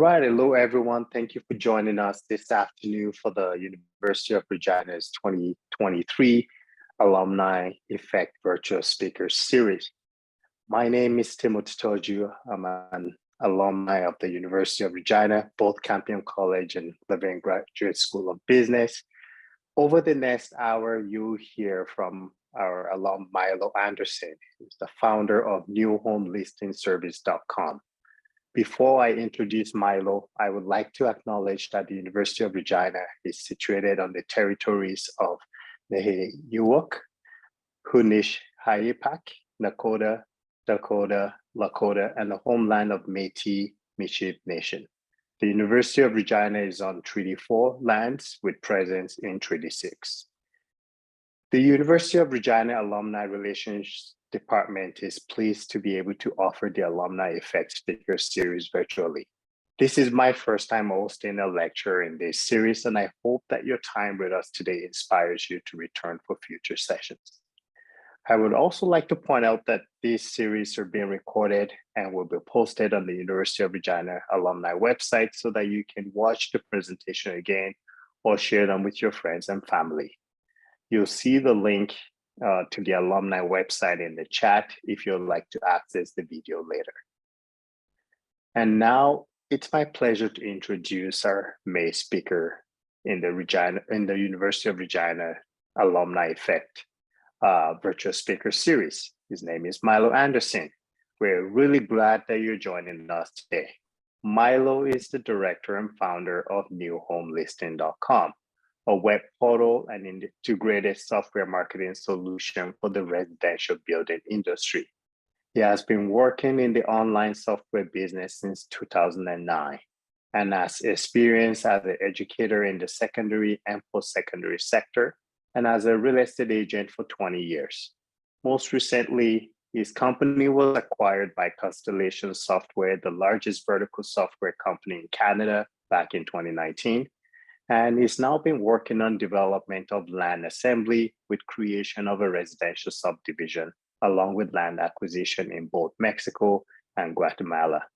right, hello everyone. Thank you for joining us this afternoon for the University of Regina's 2023 Alumni Effect Virtual Speaker Series. My name is Timothy Toju. I'm an alumni of the University of Regina, both Campion College and Levin Graduate School of Business. Over the next hour, you'll hear from our alum Milo Anderson, who's the founder of newhomelistingservice.com. Before I introduce Milo, I would like to acknowledge that the University of Regina is situated on the territories of Nehiyuwak, Haudenosaunee, Nakota, Dakota, Lakota, and the homeland of Métis Michif Nation. The University of Regina is on Treaty 4 lands with presence in Treaty 6. The University of Regina Alumni Relations Department is pleased to be able to offer the Alumni Effect Speaker Series virtually. This is my first time hosting a lecture in this series, and I hope that your time with us today inspires you to return for future sessions. I would also like to point out that these series are being recorded and will be posted on the University of Regina alumni website so that you can watch the presentation again or share them with your friends and family. You'll see the link to the alumni website in the chat if you'd like to access the video later. And now it's my pleasure to introduce our May speaker in the University of Regina Alumni Effect Virtual Speaker Series. His name is Milo Anderson. We're really glad that you're joining us today. Milo is the director and founder of newhomelisting.com, a web portal and integrated software marketing solution for the residential building industry. He has been working in the online software business since 2009 and has experience as an educator in the secondary and post-secondary sector and as a real estate agent for 20 years. Most recently, his company was acquired by Constellation Software, the largest vertical software company in Canada, back in 2019. And he's now been working on development of land assembly with creation of a residential subdivision, along with land acquisition in both Mexico and Guatemala.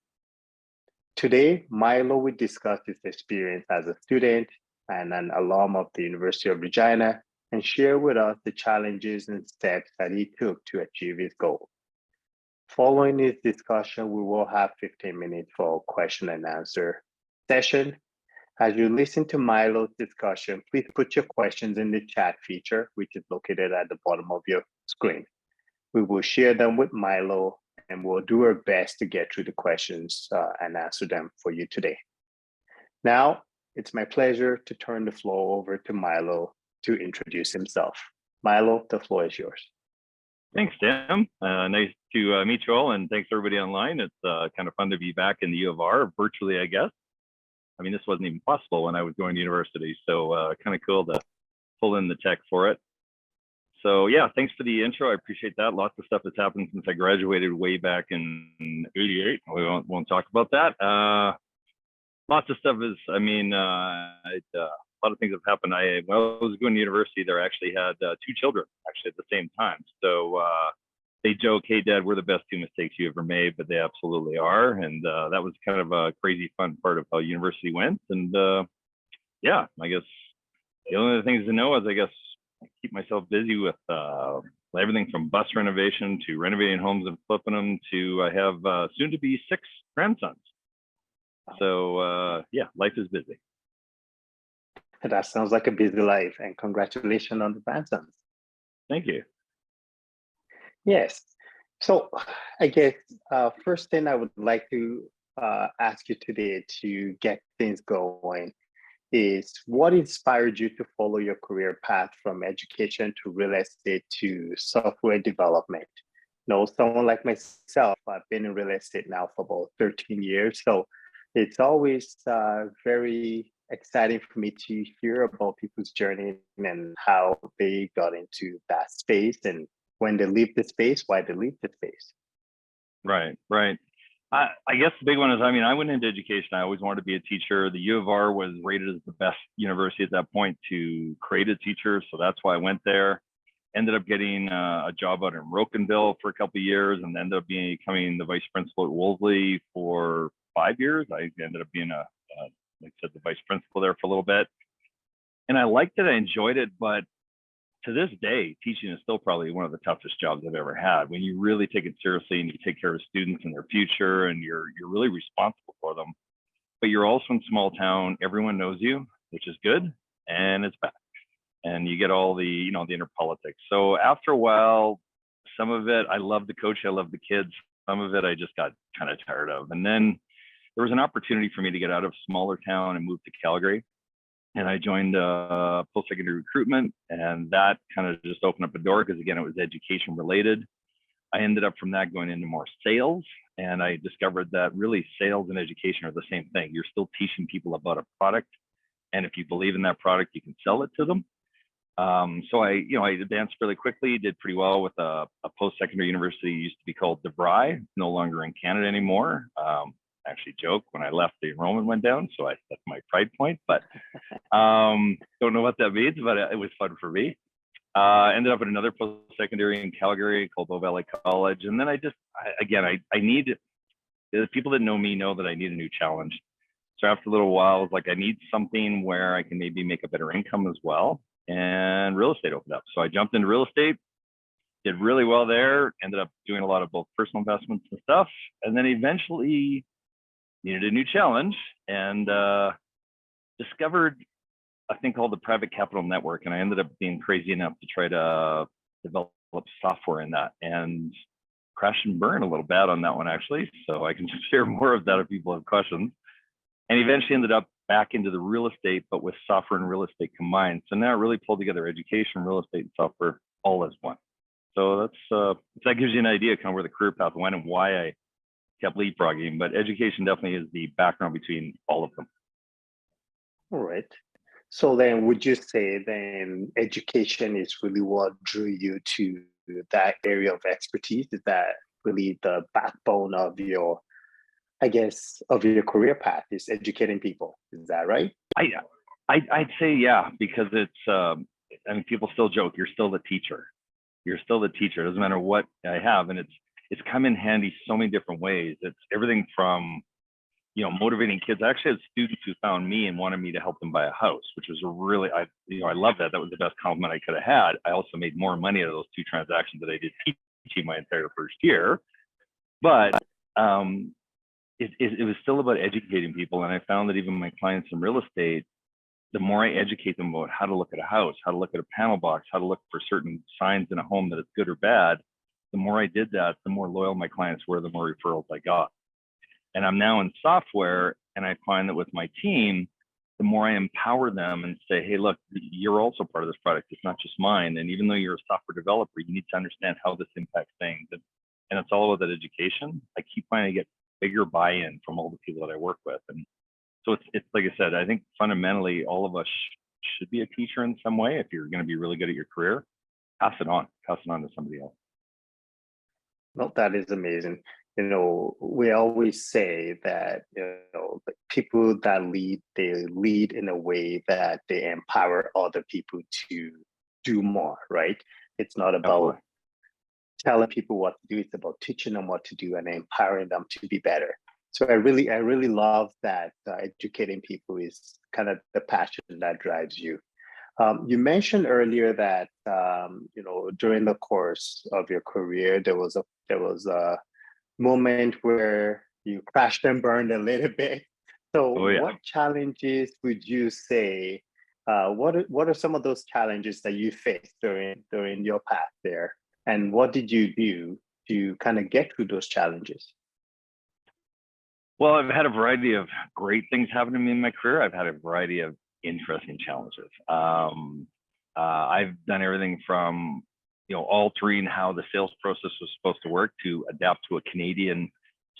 Today, Milo will discuss his experience as a student and an alum of the University of Regina and share with us the challenges and steps that he took to achieve his goal. Following his discussion, we will have 15 minutes for a question and answer session. As you listen to Milo's discussion, please put your questions in the chat feature, which is located at the bottom of your screen. We will share them with Milo and we'll do our best to get through the questions and answer them for you today. Now, it's my pleasure to turn the floor over to Milo to introduce himself. Milo, the floor is yours. Thanks, Tim. Nice to meet you all, and thanks everybody online. It's kind of fun to be back in the U of R, virtually, I guess. I mean, this wasn't even possible when I was going to university, so kind of cool to pull in the tech for it. So yeah, thanks for the intro. I appreciate that. Lots of stuff has happened since I graduated way back in '88. We won't talk about that. Lots of stuff is, I mean, a lot of things have happened. When I was going to university, there actually had 2 children actually at the same time. So they joke, hey, Dad, we're the best 2 mistakes you ever made, but they absolutely are. And that was kind of a crazy fun part of how university went. And yeah, I guess the only other things to know is, I guess, I keep myself busy with everything from bus renovation to renovating homes and flipping them to I have soon to be 6 grandsons. So yeah, life is busy. That sounds like a busy life, and congratulations on the grandsons. Thank you. Yes. So I guess first thing I would like to ask you today to get things going is what inspired you to follow your career path from education to real estate to software development? You know, someone like myself, I've been in real estate now for about 13 years. So it's always very exciting for me to hear about people's journey and how they got into that space and when they leave the space, why they leave the space. Right. I guess the big one is, I mean, I went into education. I always wanted to be a teacher. The U of R was rated as the best university at that point to create a teacher. So that's why I went there. Ended up getting a job out in Rocanville for a couple of years and ended up becoming the vice principal at Wolseley for 5 years. I ended up being like I said, the vice principal there for a little bit. And I liked it, I enjoyed it, but to this day, teaching is still probably one of the toughest jobs I've ever had. When you really take it seriously and you take care of students and their future, and you're really responsible for them. But you're also in small town, everyone knows you, which is good, and it's bad. And you get all the, the inner politics. So after a while, some of it, I love the coach, I love the kids. Some of it I just got kind of tired of. And then there was an opportunity for me to get out of smaller town and move to Calgary. And I joined post-secondary recruitment, and that kind of just opened up a door because, again, it was education related. I ended up from that going into more sales, and I discovered that really sales and education are the same thing. You're still teaching people about a product, and if you believe in that product, you can sell it to them. So I advanced really quickly, did pretty well with a post-secondary university. It used to be called DeVry, no longer in Canada anymore. Actually joke when I left, the enrollment went down, so that's my pride point, but don't know what that means, but it was fun for me. Ended up at another post-secondary in Calgary called Bow Valley College, and then I need, the people that know me know that I need a new challenge. So after a little while, I was like, I need something where I can maybe make a better income as well, and real estate opened up. So I jumped into real estate, did really well there, ended up doing a lot of both personal investments and stuff, and then eventually needed a new challenge, and discovered a thing called the private capital network. And I ended up being crazy enough to try to develop software in that, and crash and burn a little bad on that one, actually. So I can just share more of that if people have questions. And eventually ended up back into the real estate, but with software and real estate combined. So now it really pulled together education, real estate, and software all as one. So that gives you an idea kind of where the career path went and why I kept leapfrogging, but education definitely is the background between all of them. All right. So then would you say then education is really what drew you to that area of expertise? Is that really the backbone of your, of your career path, is educating people? Is that right? I'd say, yeah, because it's, people still joke, you're still the teacher. You're still the teacher. It doesn't matter what I have. And it's come in handy so many different ways. It's everything from, motivating kids. I actually had students who found me and wanted me to help them buy a house, which was I love that. That was the best compliment I could have had. I also made more money out of those 2 transactions that I did teaching my entire first year. But it was still about educating people. And I found that even my clients in real estate, the more I educate them about how to look at a house, how to look at a panel box, how to look for certain signs in a home that it's good or bad, the more I did that, the more loyal my clients were, the more referrals I got. And I'm now in software, and I find that with my team, the more I empower them and say, hey, look, you're also part of this product. It's not just mine. And even though you're a software developer, you need to understand how this impacts things. And it's all about that education. I keep finding to get bigger buy-in from all the people that I work with. And so it's like I said, I think fundamentally all of us should be a teacher in some way. If you're going to be really good at your career, pass it on to somebody else. Well, that is amazing. We always say that, the people that lead, they lead in a way that they empower other people to do more, right? It's not about telling people what to do. It's about teaching them what to do and empowering them to be better. So I really love that educating people is kind of the passion that drives you. You mentioned earlier that during the course of your career, there was a moment where you crashed and burned a little bit. So what challenges would you say? What are some of those challenges that you faced during your path there? And what did you do to kind of get through those challenges? Well, I've had a variety of great things happen to me in my career. I've had a variety of interesting challenges. I've done everything from altering how the sales process was supposed to work to adapt to a Canadian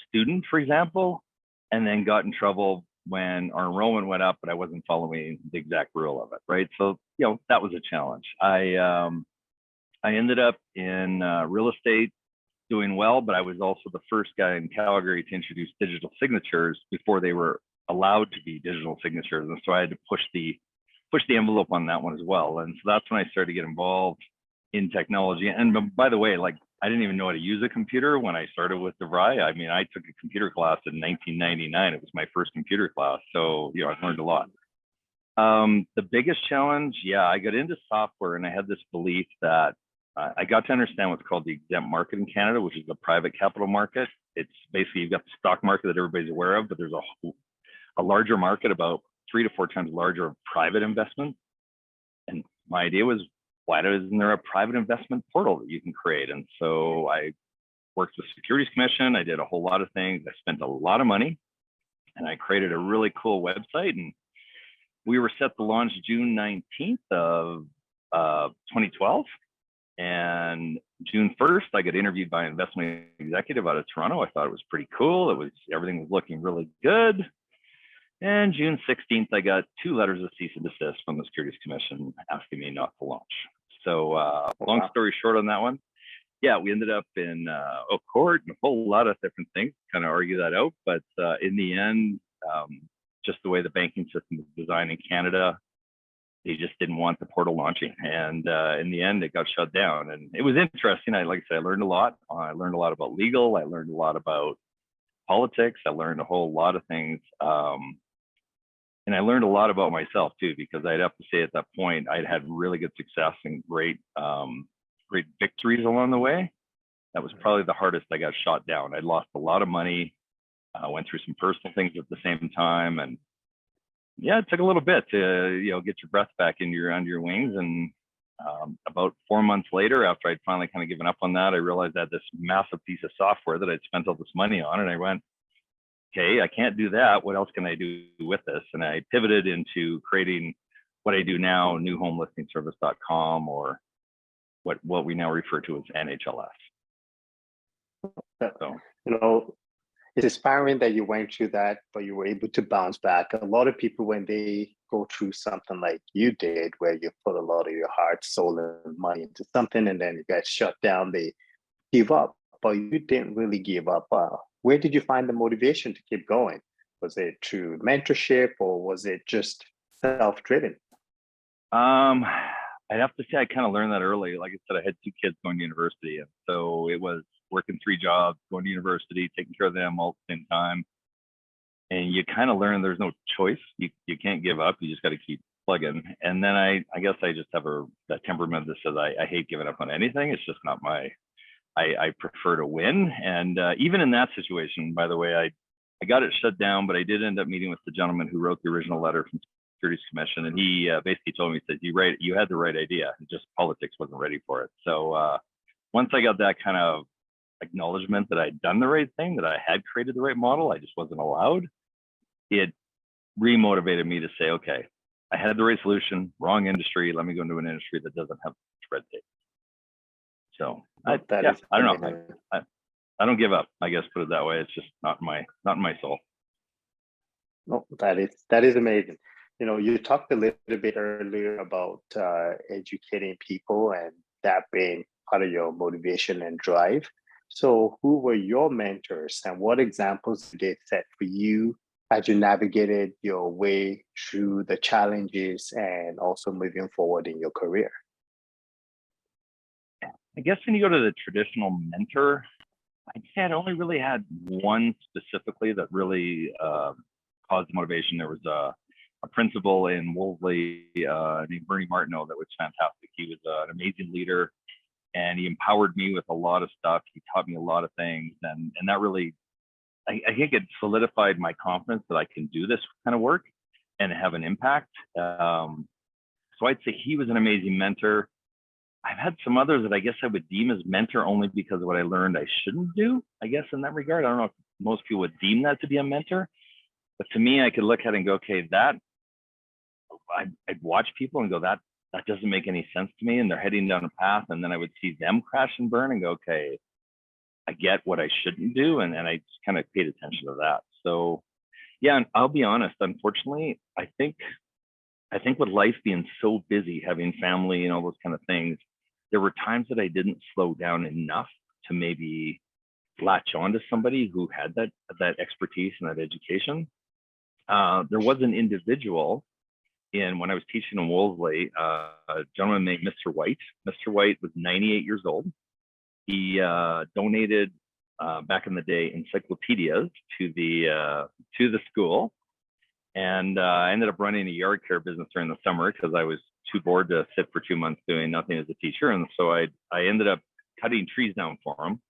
student, for example, and then got in trouble when our enrollment went up, but I wasn't following the exact rule of it, right? So that was a challenge. I ended up in real estate doing well, but I was also the first guy in Calgary to introduce digital signatures before they were allowed to be digital signatures. And so I had to push the envelope on that one as well. And so that's when I started to get involved in technology. And by the way, like I didn't even know how to use a computer when I started with DeVry. I mean, I took a computer class in 1999. It was my first computer class. So, I learned a lot. The biggest challenge, I got into software and I had this belief that I got to understand what's called the exempt market in Canada, which is the private capital market. It's basically, you've got the stock market that everybody's aware of, but there's a larger market, about 3 to 4 times larger, of private investment. And my idea was, why isn't there a private investment portal that you can create? And so I worked with Securities Commission. I did a whole lot of things. I spent a lot of money and I created a really cool website. And we were set to launch June 19th of 2012. And June 1st, I got interviewed by an investment executive out of Toronto. I thought it was pretty cool. Everything was looking really good. And June 16th, I got 2 letters of cease and desist from the Securities Commission asking me not to launch. So long story short on that one, we ended up in court and a whole lot of different things, kind of argue that out. But in the end, just the way the banking system is designed in Canada, they just didn't want the portal launching. And in the end, it got shut down. And it was interesting. Like I said, I learned a lot. I learned a lot about legal. I learned a lot about politics. I learned a whole lot of things. And I learned a lot about myself too, because I'd have to say at that point, I'd had really good success and great victories along the way. That was probably the hardest. I got shot down. I'd lost a lot of money. I went through some personal things at the same time. And it took a little bit to, get your breath back under your wings. And about 4 months later, after I'd finally kind of given up on that, I realized I had this massive piece of software that I'd spent all this money on. And I went, okay, I can't do that. What else can I do with this? And I pivoted into creating what I do now, newhomelistingservice.com, or what we now refer to as NHLS. So, it's inspiring that you went through that, but you were able to bounce back. A lot of people, when they go through something like you did, where you put a lot of your heart, soul, and money into something, and then you get shut down, they give up. But you didn't really give up. Where did you find the motivation to keep going? Was it through mentorship, or was it just self-driven? I'd have to say I kind of learned that early. Like I said, I had 2 kids going to university, and so it was working 3 jobs, going to university, taking care of them all at the same time. And you kind of learn there's no choice. You can't give up. You just got to keep plugging. And then I guess I just have that temperament that says I hate giving up on anything. It's just not I prefer to win. And even in that situation, by the way, I got it shut down, but I did end up meeting with the gentleman who wrote the original letter from Securities Commission. And he basically told me, he said, you had the right idea. Just politics wasn't ready for it. So once I got that kind of acknowledgement that I'd done the right thing, that I had created the right model, I just wasn't allowed, it remotivated me to say, okay, I had the right solution, wrong industry. Let me go into an industry that doesn't have red tape. So I don't know. I don't give up. I guess, put it that way. It's just not in my soul. No, that is amazing. You talked a little bit earlier about educating people and that being part of your motivation and drive. So who were your mentors and what examples did they set for you as you navigated your way through the challenges and also moving forward in your career? I guess when you go to the traditional mentor, I'd say I only really had one specifically that really caused motivation. There was a principal in Wolseley named Bernie Martineau that was fantastic. He was an amazing leader, and he empowered me with a lot of stuff. He taught me a lot of things, and that really, I think it solidified my confidence that I can do this kind of work and have an impact. So I'd say he was an amazing mentor. I've had some others that I guess I would deem as mentor only because of what I learned I shouldn't do, I guess, in that regard. I don't know if most people would deem that to be a mentor, but to me, I could look at it and go, okay, that I'd watch people and go, that doesn't make any sense to me. And they're heading down a path. And then I would see them crash and burn and go, okay, I get what I shouldn't do. And I just kind of paid attention to that. So yeah, and I'll be honest, unfortunately, I think with life being so busy, having family and all those kind of things, there were times that I didn't slow down enough to maybe latch on to somebody who had that expertise and that education. There was an individual when I was teaching in Wolseley, a gentleman named Mr. White. Mr. White was 98 years old. he donated back in the day encyclopedias to the school, and I ended up running a yard care business during the summer because I was too bored to sit for 2 months doing nothing as a teacher, and so I ended up cutting trees down for him.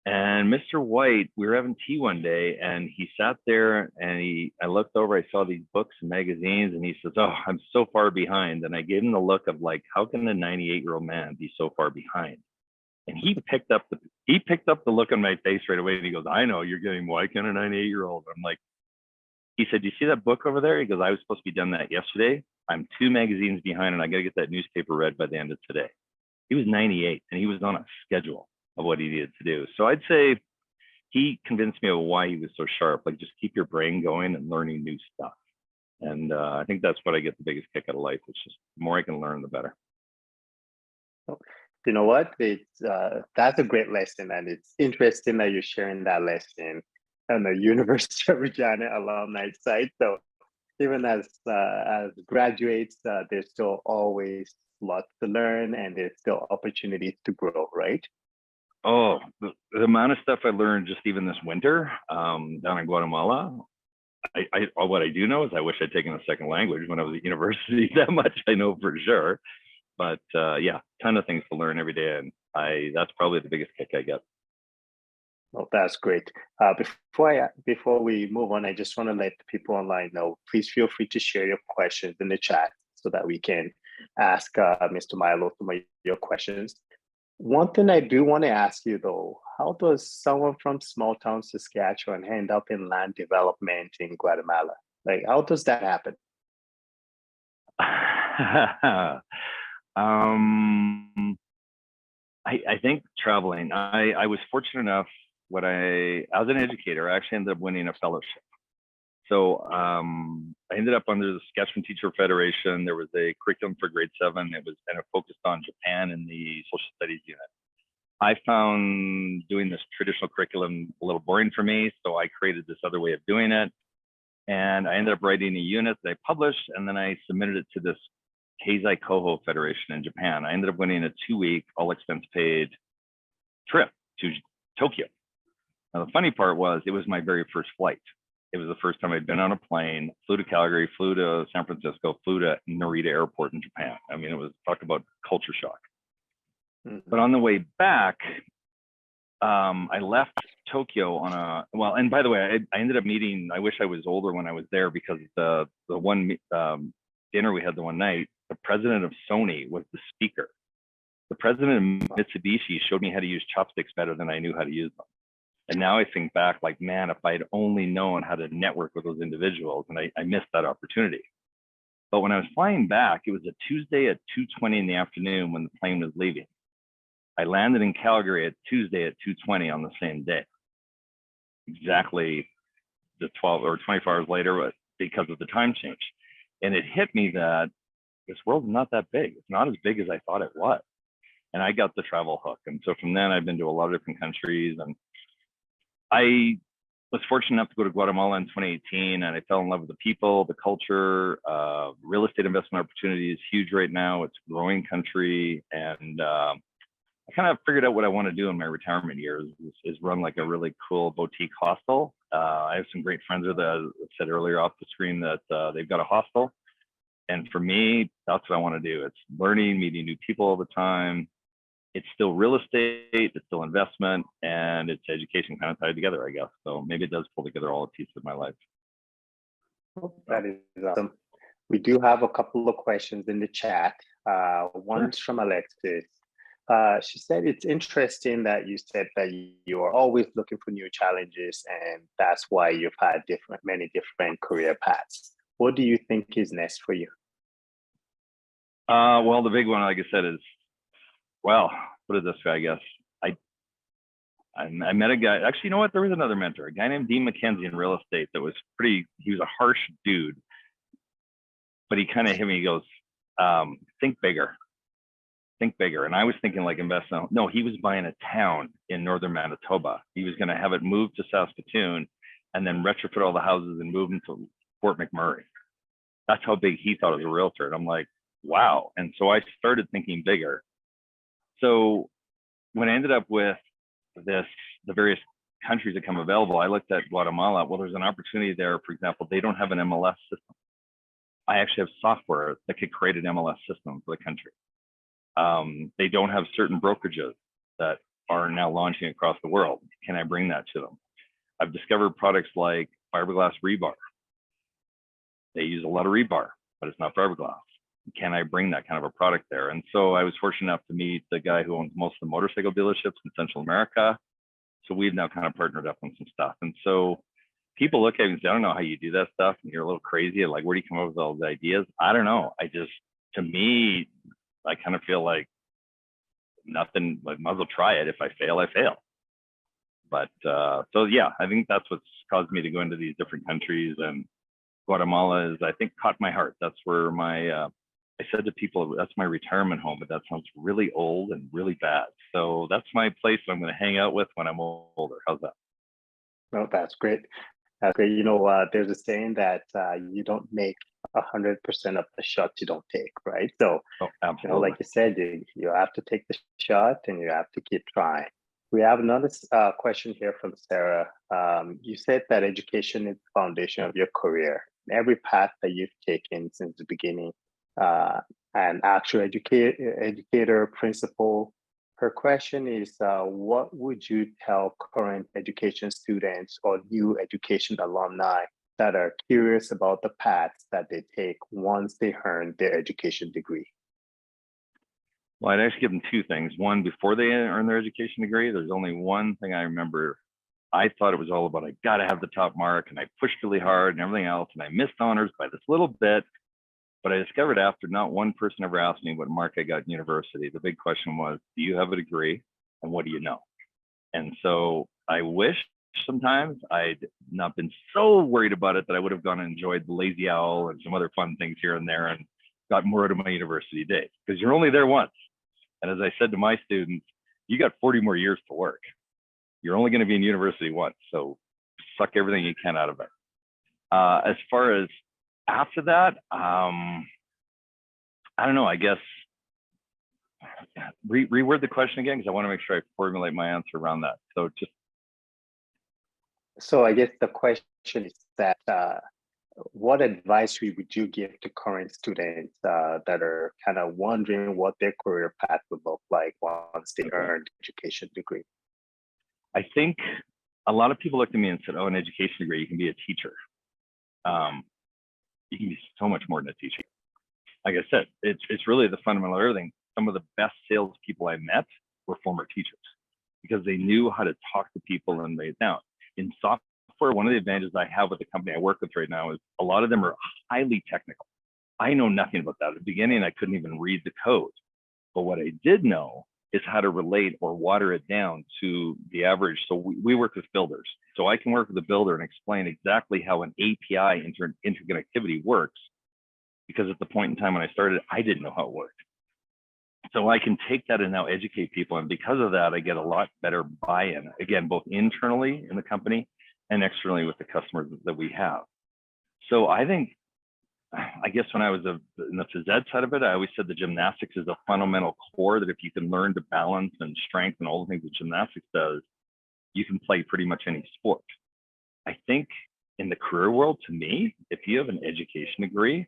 And Mr. White, we were having tea one day, and he sat there, and I looked over, I saw these books and magazines, and he says, "Oh, I'm so far behind." And I gave him the look of like, how can a 98-year-old man be so far behind? And he picked up the look on my face right away, and he goes, "I know, you're getting, why can a 98-year-old?" I'm like, he said, "Do you see that book over there?" He goes, "I was supposed to be done that yesterday. I'm 2 magazines behind, and I got to get that newspaper read by the end of today." He was 98, and he was on a schedule of what he needed to do. So I'd say he convinced me of why he was so sharp. Like, just keep your brain going and learning new stuff. And I think that's what I get the biggest kick out of life. It's just the more I can learn, the better. You know what? That's a great lesson, and it's interesting that you're sharing that lesson on the University of Regina alumni side. So even as graduates, there's still always lots to learn, and there's still opportunities to grow, right? Oh, the amount of stuff I learned just even this winter down in Guatemala. What I do know is I wish I'd taken a second language when I was at university. That much I know for sure. But yeah, ton of things to learn every day, and that's probably the biggest kick I get. Well, that's great. Before we move on, I just want to let the people online know. Please feel free to share your questions in the chat so that we can ask Mr. Milo some of your questions. One thing I do want to ask you though, how does someone from small town Saskatchewan end up in land development in Guatemala? Like, how does that happen? I think traveling. I was fortunate enough as an educator, I actually ended up winning a fellowship. So I ended up under the Saskatchewan Teacher Federation. There was a curriculum for grade 7. It focused on Japan in the social studies unit. I found doing this traditional curriculum a little boring for me, so I created this other way of doing it. And I ended up writing a unit that I published, and then I submitted it to this Keizai Koho Federation in Japan. I ended up winning a 2-week, all expense paid trip to Tokyo. Now, the funny part was it was my very first flight. It was the first time I'd been on a plane, flew to Calgary, flew to San Francisco, flew to Narita Airport in Japan. I mean, it was, talk about culture shock. But on the way back, I left Tokyo and by the way, I ended up meeting, I wish I was older when I was there, because the one dinner we had the one night, the president of Sony was the speaker. The president of Mitsubishi showed me how to use chopsticks better than I knew how to use them. And now I think back, like, man, if I'd only known how to network with those individuals, and I missed that opportunity. But when I was flying back, it was a Tuesday at 2:20 in the afternoon when the plane was leaving. I landed in Calgary at Tuesday at 2:20 on the same day. Exactly the 12 or 24 hours later, because of the time change. And it hit me that this world's not that big. It's not as big as I thought it was. And I got the travel hook. And so from then I've been to a lot of different countries, and I was fortunate enough to go to Guatemala in 2018, and I fell in love with the people, the culture. Real estate investment opportunity is huge right now. It's a growing country, and I kind of figured out what I want to do in my retirement years is run like a really cool boutique hostel. I have some great friends that I said earlier off the screen that they've got a hostel. And for me, that's what I want to do. It's learning, meeting new people all the time. It's still real estate, it's still investment, and it's education kind of tied together, I guess. So maybe it does pull together all the pieces of my life. That is awesome. We do have a couple of questions in the chat. One's from Alexis. She said it's interesting that you said that you are always looking for new challenges, and that's why you've had many different career paths. What do you think is next for you? Well, the big one, like I said, is, well, put it this way, I guess. I met a guy, actually, you know what? There was another mentor, a guy named Dean McKenzie in real estate that was he was a harsh dude, but he kind of hit me, he goes, think bigger. Think bigger. And I was thinking like investment. No, he was buying a town in northern Manitoba. He was going to have it moved to Saskatoon and then retrofit all the houses and move them to Fort McMurray. That's how big he thought as a realtor. And I'm like, wow. And so I started thinking bigger. So when I ended up with the various countries that come available, I looked at Guatemala. Well, there's an opportunity there. For example, they don't have an MLS system. I actually have software that could create an MLS system for the country. They don't have certain brokerages that are now launching across the world. Can I bring that to them? I've discovered products like fiberglass rebar. They use a lot of rebar, but it's not fiberglass. Can I bring that kind of a product there? And so I was fortunate enough to meet the guy who owns most of the motorcycle dealerships in Central America. So we've now kind of partnered up on some stuff. And so people look at me and say, I don't know how you do that stuff. And you're a little crazy. Like, where do you come up with all those ideas? I don't know. To me, I kind of feel like nothing, like, might as well try it. If I fail, I fail. But so yeah, I think that's what's caused me to go into these different countries. And Guatemala is, I think, caught my heart. That's where I said to people, that's my retirement home, but that sounds really old and really bad. So that's my place I'm going to hang out with when I'm older. How's that? No, that's great. That's great. There's a saying that you don't make 100% of the shots you don't take, right? So, like you said, you have to take the shot and you have to keep trying. We have another question here from Sarah. You said that education is the foundation of your career. Every path that you've taken since the beginning, an actual educator, principal. Her question is, what would you tell current education students or new education alumni that are curious about the paths that they take once they earn their education degree? Well, I'd actually give them two things. One, before they earn their education degree, there's only one thing I remember. I thought it was all about, I got to have the top mark, and I pushed really hard and everything else, and I missed honors by this little bit. But I discovered after, not one person ever asked me what mark I got in university. The big question was, do you have a degree and what do you know? And so I wish sometimes I'd not been so worried about it that I would have gone and enjoyed the lazy owl and some other fun things here and there and got more out of my university days, because you're only there once. And as I said to my students, you got 40 more years to work. You're only going to be in university once, so suck everything you can out of it. As far as after that, I don't know, I guess, reword the question again, because I want to make sure I formulate my answer around that. So I guess the question is that, what advice would you give to current students that are kind of wondering what their career path would look like once they earn education degree? I think a lot of people looked at me and said, oh, an education degree, you can be a teacher. You can be so much more than a teacher. Like I said, it's really the fundamental of everything. Some of the best salespeople I met were former teachers because they knew how to talk to people. And now in software, one of the advantages I have with the company I work with right now is a lot of them are highly technical. I know nothing about that. At the beginning, I couldn't even read the code. But what I did know is how to relate or water it down to the average. So we work with builders. So I can work with a builder and explain exactly how an API interconnectivity works, because at the point in time when I started, I didn't know how it worked. So I can take that and now educate people. And because of that, I get a lot better buy-in, again, both internally in the company and externally with the customers that we have. So I think, I guess when I was in the phys ed side of it, I always said the gymnastics is a fundamental core that if you can learn to balance and strength and all the things that gymnastics does, you can play pretty much any sport. I think in the career world, to me, if you have an education degree,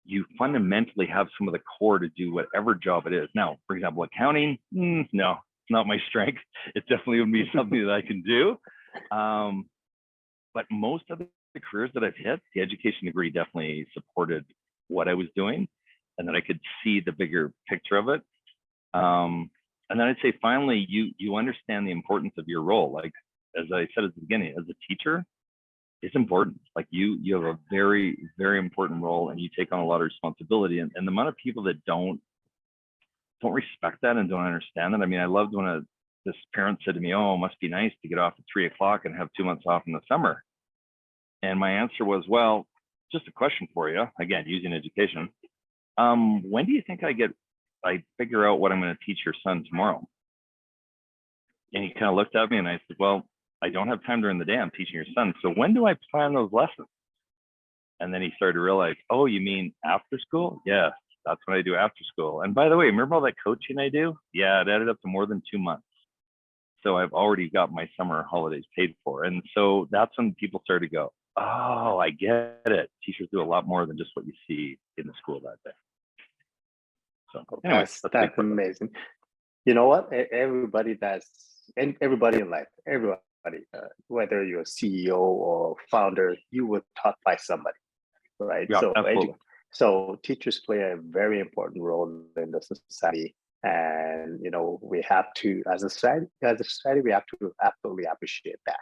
you fundamentally have some of the core to do whatever job it is. Now, for example, accounting, no, it's not my strength. It definitely would be something that I can do. But most of the careers that I've hit, the education degree definitely supported what I was doing, and that I could see the bigger picture of it. And then I'd say finally, you understand the importance of your role. Like, as I said at the beginning, as a teacher, it's important. Like you have a very, very important role, and you take on a lot of responsibility. And the amount of people that don't respect that and don't understand that. I mean, I loved when this parent said to me, "Oh, it must be nice to get off at 3 o'clock and have 2 months off in the summer." And my answer was, well, just a question for you, again, using education. When do you think I figure out what I'm going to teach your son tomorrow? And he kind of looked at me and I said, well, I don't have time during the day. I'm teaching your son. So when do I plan those lessons? And then he started to realize, oh, you mean after school? Yeah. That's what I do after school. And by the way, remember all that coaching I do? Yeah, it added up to more than 2 months. So I've already got my summer holidays paid for. And so that's when people start to go, oh, I get it. Teachers do a lot more than just what you see in the school that day. So anyway, that's amazing. You know what? Everybody and everybody in life, everybody, whether you're a CEO or founder, you were taught by somebody, right? Yeah, absolutely. So teachers play a very important role in the society. And we have to, as a society, we have to absolutely appreciate that.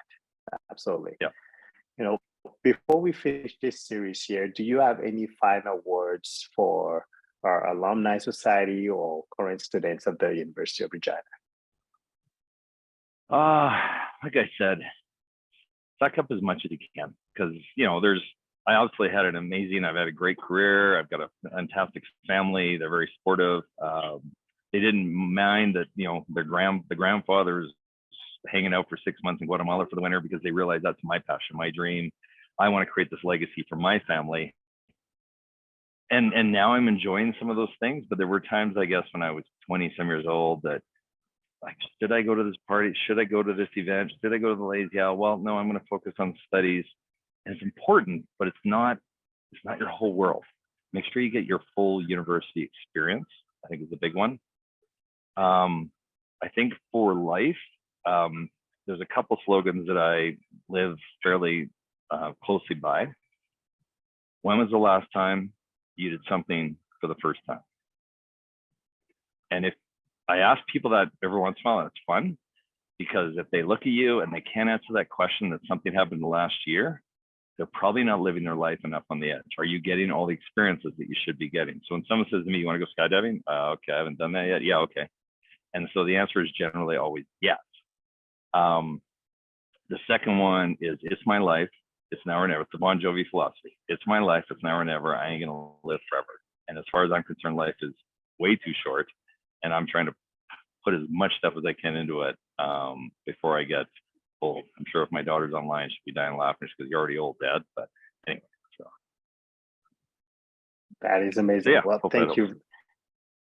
Absolutely. Yeah. Before we finish this series here, do you have any final words for our alumni society or current students of the University of Regina? Like I said, suck up as much as you can, because I obviously had I've had a great career. I've got a fantastic family. They're very supportive. They didn't mind that, the grandfather's hanging out for 6 months in Guatemala for the winter, because they realized that's my passion, my dream. I want to create this legacy for my family. And now I'm enjoying some of those things, but there were times, I guess, when I was 20 some years old that, like, should I go to this party? Should I go to this event? Should I go to the ladies? Yeah, well, no, I'm going to focus on studies. And it's important, but it's not your whole world. Make sure you get your full university experience, I think, is a big one. I think for life, there's a couple slogans that I live fairly closely by. When was the last time you did something for the first time? And if I ask people that every once in a while, it's fun, because if they look at you and they can't answer that question that something happened in the last year, they're probably not living their life enough on the edge. Are you getting all the experiences that you should be getting? So when someone says to me, you want to go skydiving? Okay, I haven't done that yet. Yeah, okay. And so the answer is generally always yes. The second one is, it's my life. It's now or never. It's the Bon Jovi philosophy. It's my life. It's now or never. I ain't going to live forever. And as far as I'm concerned, life is way too short. And I'm trying to put as much stuff as I can into it before I get old. I'm sure if my daughter's online, she'd be dying laughing because you're already old, Dad. But anyway, so. That is amazing. Yeah, well, thank you.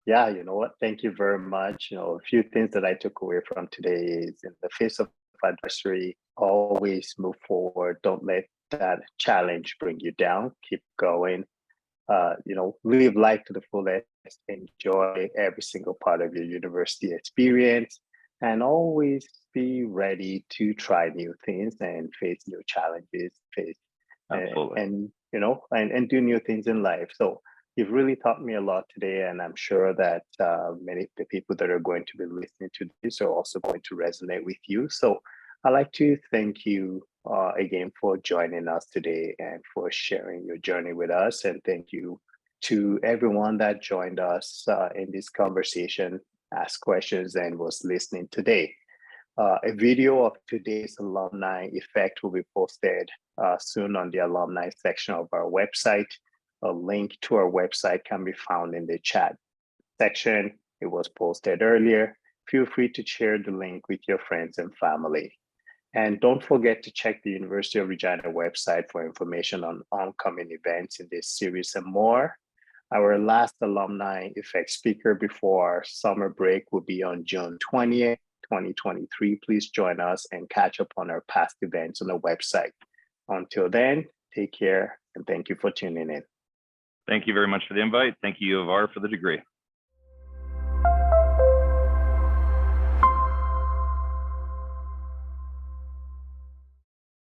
Yeah, you know what? Thank you very much. A few things that I took away from today is, in the face of adversity, always move forward. Don't let that challenge bring you down. Keep going. Live life to the fullest. Enjoy every single part of your university experience, and always be ready to try new things and face new challenges. And do new things in life. So you've really taught me a lot today, and I'm sure that many of the people that are going to be listening to this are also going to resonate with you. So I'd like to thank you again for joining us today and for sharing your journey with us. And thank you to everyone that joined us in this conversation, asked questions, and was listening today. A video of today's Alumni Effect will be posted soon on the alumni section of our website. A link to our website can be found in the chat section. It was posted earlier. Feel free to share the link with your friends and family. And don't forget to check the University of Regina website for information on oncoming events in this series and more. Our last Alumni Effect speaker before our summer break will be on June 20th. 2023. Please join us and catch up on our past events on the website. Until then, take care, and thank you for tuning in. Thank you very much for the invite. Thank you, U of R, for the degree.